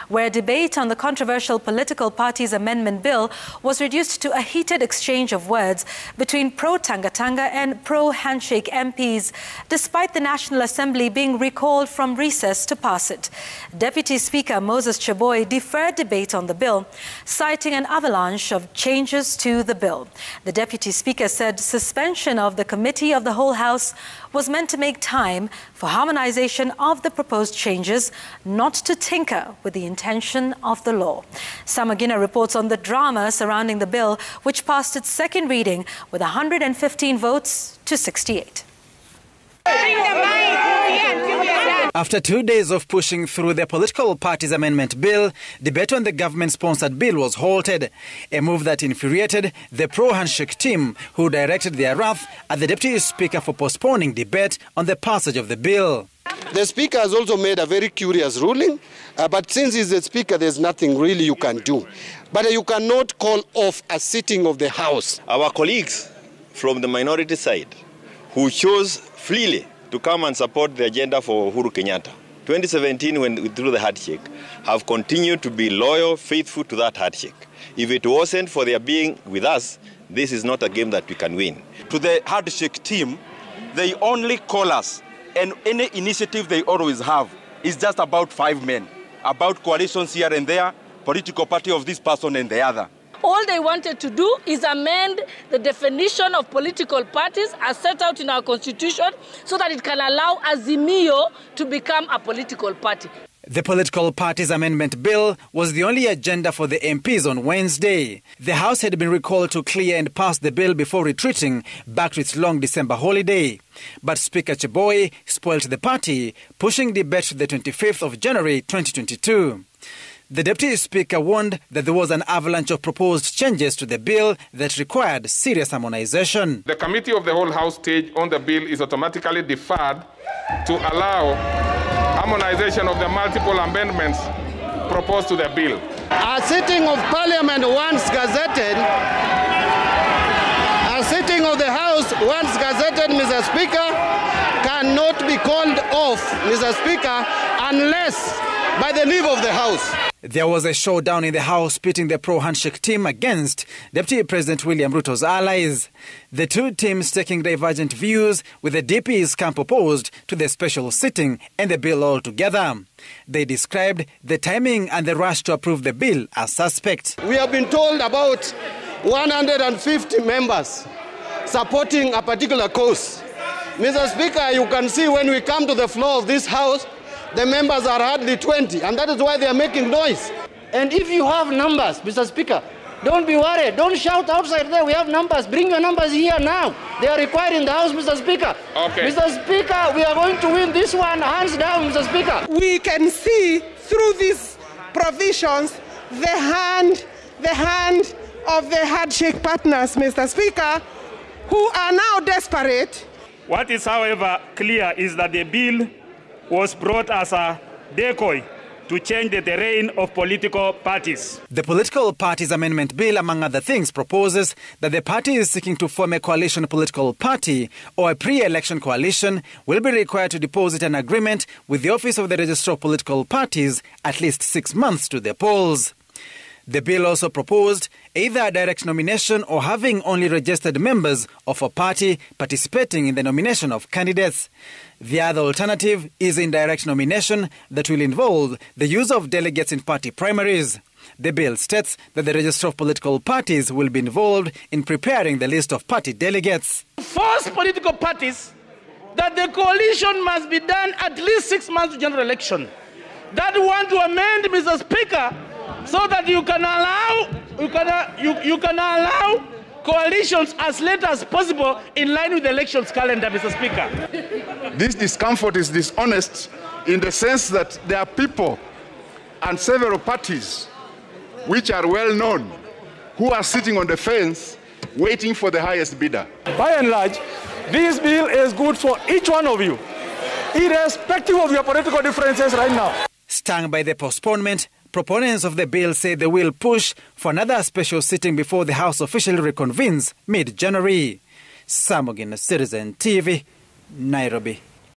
where debate on the controversial Political Parties Amendment Bill was reduced to a heated exchange of words between pro-Tanga-Tanga and pro-handshake MPs, despite the National Assembly being recalled from recess to pass it. Deputy Speaker Moses Cheboy deferred debate on the bill, citing an avalanche of changes to the bill. The Deputy Speaker said suspension of the Committee of the Whole House was meant to make time for harmonization of the proposed changes, not to tinker with the intention of the law. Samagina reports on the drama surrounding the bill, which passed its second reading with 115 votes to 68. After 2 days of pushing through the Political Parties Amendment Bill, debate on the government-sponsored bill was halted, a move that infuriated the pro-handshake team, who directed their wrath at the Deputy Speaker for postponing debate on the passage of the bill. The Speaker has also made a very curious ruling, but since he's the Speaker, there's nothing really you can do. But you cannot call off a sitting of the House. Our colleagues from the minority side who chose freely to come and support the agenda for Uhuru Kenyatta, 2017 when we threw the handshake, have continued to be loyal, faithful to that handshake. If it wasn't for their being with us, this is not a game that we can win. To the handshake team, they only call us, and any initiative they always have is just about 5 men, about coalitions here and there, political party of this person and the other. All they wanted to do is amend the definition of political parties as set out in our constitution so that it can allow Azimio to become a political party. The Political Parties Amendment Bill was the only agenda for the MPs on Wednesday. The House had been recalled to clear and pass the bill before retreating back to its long December holiday. But Speaker Cheboy spoiled the party, pushing debate to the 25th of January 2022. The Deputy Speaker warned that there was an avalanche of proposed changes to the bill that required serious harmonization. The Committee of the Whole House stage on the bill is automatically deferred to allow harmonization of the multiple amendments proposed to the bill. A sitting of Parliament once gazetted, a sitting of the House once gazetted, Mr. Speaker, cannot be called off, Mr. Speaker, unless by the leave of the House. There was a showdown in the House pitting the pro-handshake team against Deputy President William Ruto's allies. The two teams taking divergent views, with the DP's camp opposed to the special sitting and the bill altogether. They described the timing and the rush to approve the bill as suspect. We have been told about 150 members supporting a particular cause. Mr. Speaker, you can see when we come to the floor of this House, the members are hardly 20, and that is why they are making noise. And if you have numbers, Mr. Speaker, don't be worried. Don't shout outside there. We have numbers. Bring your numbers here now. They are required in the House, Mr. Speaker. Okay. Mr. Speaker, we are going to win this one, hands down, Mr. Speaker. We can see through these provisions the hand of the handshake partners, Mr. Speaker, who are now desperate. What is, however, clear is that the bill was brought as a decoy to change the terrain of political parties. The Political Parties Amendment Bill, among other things, proposes that the parties seeking to form a coalition political party or a pre-election coalition will be required to deposit an agreement with the Office of the Registrar of Political Parties at least 6 months to the polls. The bill also proposed either a direct nomination or having only registered members of a party participating in the nomination of candidates. The other alternative is indirect nomination that will involve the use of delegates in party primaries. The bill states that the Registrar of Political Parties will be involved in preparing the list of party delegates. Force political parties that the coalition must be done at least 6 months to general election. That want to amend, Mr. Speaker, so that you can allow coalitions as late as possible in line with the elections calendar, Mr. Speaker. This discomfort is dishonest in the sense that there are people and several parties which are well known who are sitting on the fence waiting for the highest bidder. By and large, this bill is good for each one of you, irrespective of your political differences right now. Stung by the postponement, proponents of the bill say they will push for another special sitting before the House officially reconvenes mid-January. Samagina, Citizen TV, Nairobi.